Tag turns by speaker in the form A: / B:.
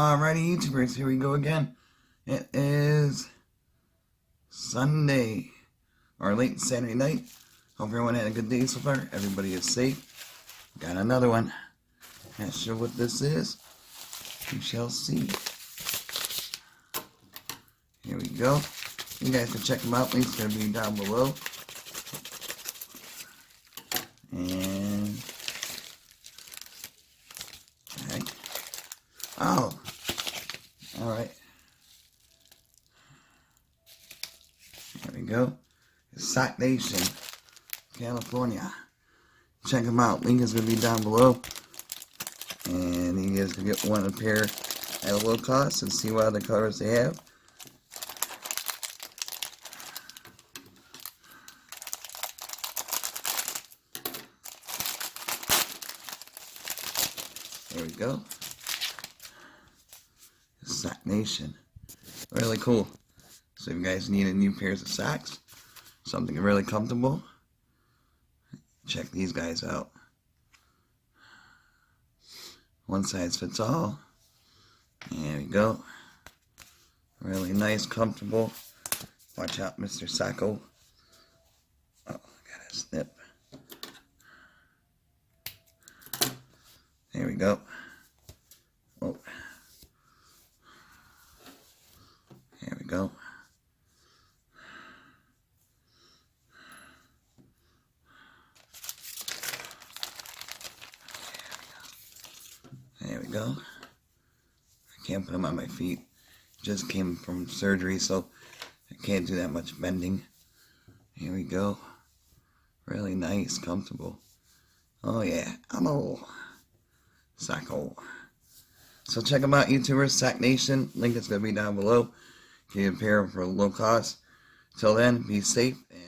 A: Alrighty, YouTubers, here we go again. It is Sunday, or late Saturday night. Hope everyone had a good day so far. Everybody is safe. Got another one. Not sure what this is. We shall see. Here we go. You guys can check them out. Links are going to be down below. And alright. Oh. Alright. There we go. Soc Nation, California. Check them out. Link is going to be down below. And you guys can get one a pair at a low cost and see what other colors they have. There we go. Soc Nation. Really cool. So if you guys need a new pairs of socks, something really comfortable, check these guys out. One size fits all. There we go. Really nice, comfortable. Watch out, Mr. Socko. Oh, got a snip. There we go. Oh. There we go. There we go. I can't put them on my feet. Just came from surgery, so I can't do that much bending. Here we go. Really nice, comfortable. Oh yeah, I'm old. Socko. So check them out, YouTubers. Soc Nation. Link is going to be down below. Get a pair for low cost. Till then, be safe. And